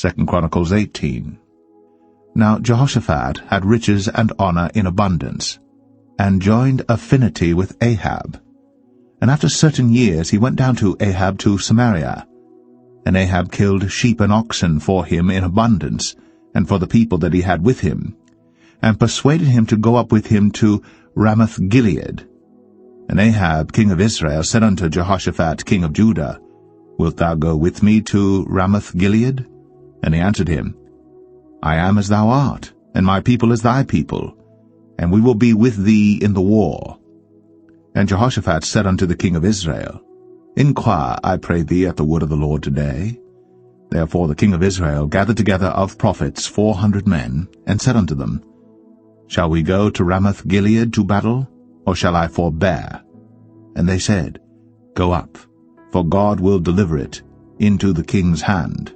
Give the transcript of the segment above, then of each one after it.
2 Chronicles 18. Now Jehoshaphat had riches and honor in abundance, and joined affinity with Ahab. And after certain years he went down to Ahab to Samaria. And Ahab killed sheep and oxen for him in abundance, and for the people that he had with him, and persuaded him to go up with him to Ramoth-Gilead. And Ahab king of Israel said unto Jehoshaphat king of Judah, Wilt thou go with me to Ramoth-Gilead? And he answered him, I am as thou art, and my people as thy people, and we will be with thee in the war. And Jehoshaphat said unto the king of Israel, Inquire, I pray thee, at the word of the Lord today. Therefore the king of Israel gathered together of prophets 400 men, and said unto them, Shall we go to Ramoth-Gilead to battle, or shall I forbear? And they said, Go up, for God will deliver it into the king's hand.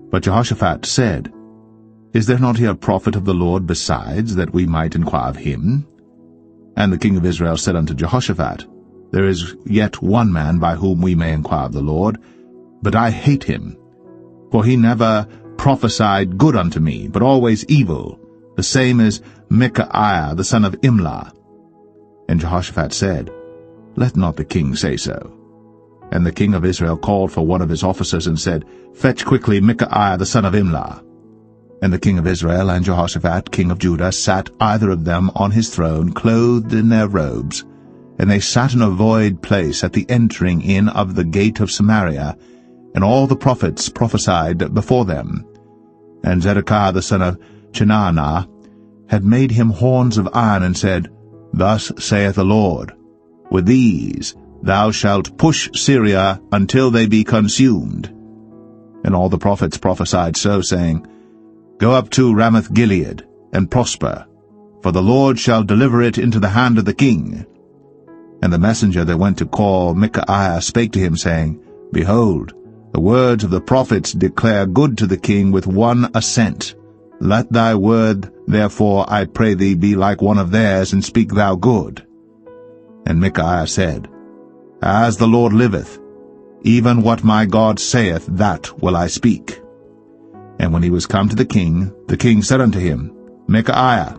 But Jehoshaphat said, Is there not here a prophet of the Lord besides, that we might inquire of him? And the king of Israel said unto Jehoshaphat, There is yet one man by whom we may inquire of the Lord, but I hate him. For he never prophesied good unto me, but always evil, the same as Micaiah the son of Imlah. And Jehoshaphat said, Let not the king say so. And the king of Israel called for one of his officers, and said, Fetch quickly Micaiah the son of Imlah. And the king of Israel and Jehoshaphat king of Judah sat either of them on his throne, clothed in their robes, and they sat in a void place at the entering in of the gate of Samaria, and all the prophets prophesied before them. And Zedekiah the son of Chenaanah had made him horns of iron, and said, Thus saith the Lord, With these thou shalt push Syria until they be consumed. And all the prophets prophesied so, saying, Go up to Ramoth-Gilead, and prosper, for the Lord shall deliver it into the hand of the king. And the messenger that went to call Micaiah spake to him, saying, Behold, the words of the prophets declare good to the king with one assent. Let thy word, therefore, I pray thee, be like one of theirs, and speak thou good. And Micaiah said, As the Lord liveth, even what my God saith, that will I speak. And when he was come to the king said unto him, Micaiah,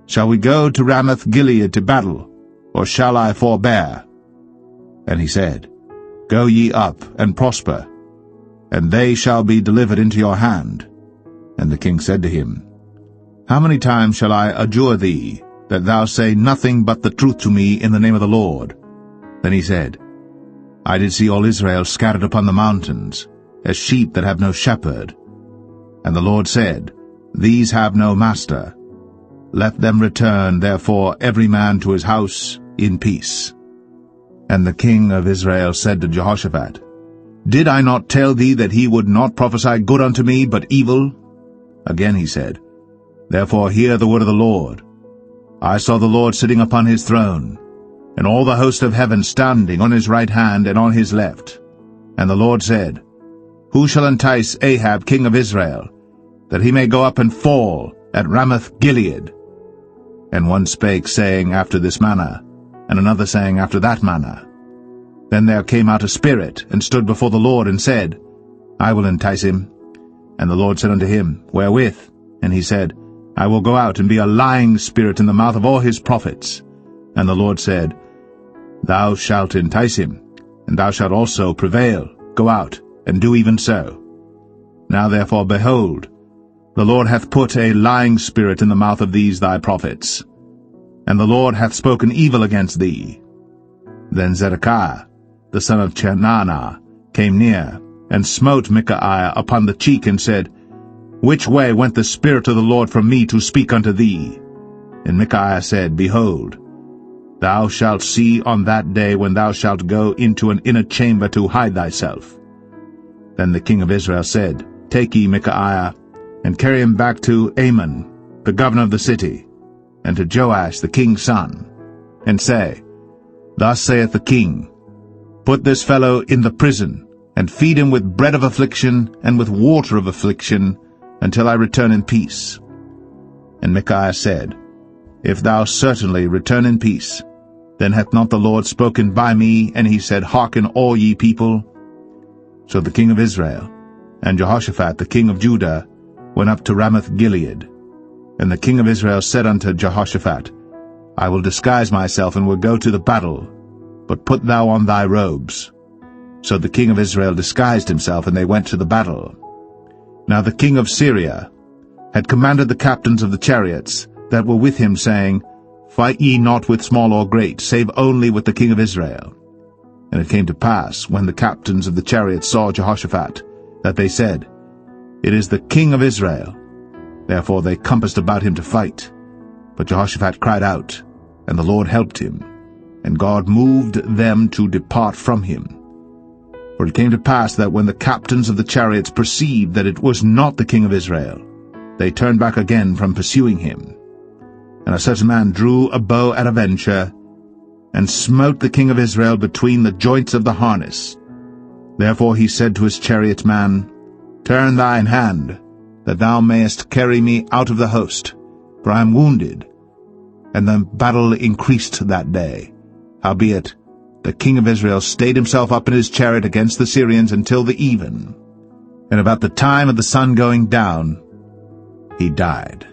shall we go to Ramoth-Gilead to battle, or shall I forbear? And he said, Go ye up, and prosper, and they shall be delivered into your hand. And the king said to him, How many times shall I adjure thee, that thou say nothing but the truth to me in the name of the Lord? Then he said, I did see all Israel scattered upon the mountains, as sheep that have no shepherd. And the Lord said, These have no master. Let them return, therefore, every man to his house in peace. And the king of Israel said to Jehoshaphat, Did I not tell thee that he would not prophesy good unto me, but evil? Again he said, Therefore hear the word of the Lord. I saw the Lord sitting upon his throne, and all the host of heaven standing on his right hand and on his left. And the Lord said, Who shall entice Ahab king of Israel, that he may go up and fall at Ramoth-Gilead? And one spake, saying, After this manner, and another saying, After that manner. Then there came out a spirit, and stood before the Lord, and said, I will entice him. And the Lord said unto him, Wherewith? And he said, I will go out and be a lying spirit in the mouth of all his prophets. And the Lord said, Thou shalt entice him, and thou shalt also prevail. Go out, and do even so. Now therefore, behold, the Lord hath put a lying spirit in the mouth of these thy prophets, and the Lord hath spoken evil against thee. Then Zedekiah the son of Chenaanah came near, and smote Micaiah upon the cheek, and said, Which way went the Spirit of the Lord from me to speak unto thee? And Micaiah said, Behold, thou shalt see on that day when thou shalt go into an inner chamber to hide thyself. Then the king of Israel said, Take ye Micaiah, and carry him back to Amon, the governor of the city, and to Joash the king's son, and say, Thus saith the king, Put this fellow in the prison, and feed him with bread of affliction and with water of affliction, until I return in peace. And Micaiah said, If thou certainly return in peace, then hath not the Lord spoken by me? And he said, Hearken all ye people. So the king of Israel And Jehoshaphat the king of Judah went up to Ramoth-Gilead. And the king of Israel said unto Jehoshaphat, I will disguise myself, and will go to the battle, but put thou on thy robes. So the king of Israel disguised himself, and they went to the battle. Now the king of Syria had commanded the captains of the chariots that were with him, saying, Fight ye not with small or great, save only with the king of Israel. And it came to pass, when the captains of the chariots saw Jehoshaphat, that they said, It is the king of Israel. Therefore they compassed about him to fight. But Jehoshaphat cried out, and the Lord helped him, and God moved them to depart from him. For it came to pass that when the captains of the chariots perceived that it was not the king of Israel, they turned back again from pursuing him. And a certain man drew a bow at a venture, and smote the king of Israel between the joints of the harness. Therefore he said to his chariotman, Turn thine hand, that thou mayest carry me out of the host, for I am wounded. And the battle increased that day. Howbeit, the king of Israel stayed himself up in his chariot against the Syrians until the even. And about the time of the sun going down, he died.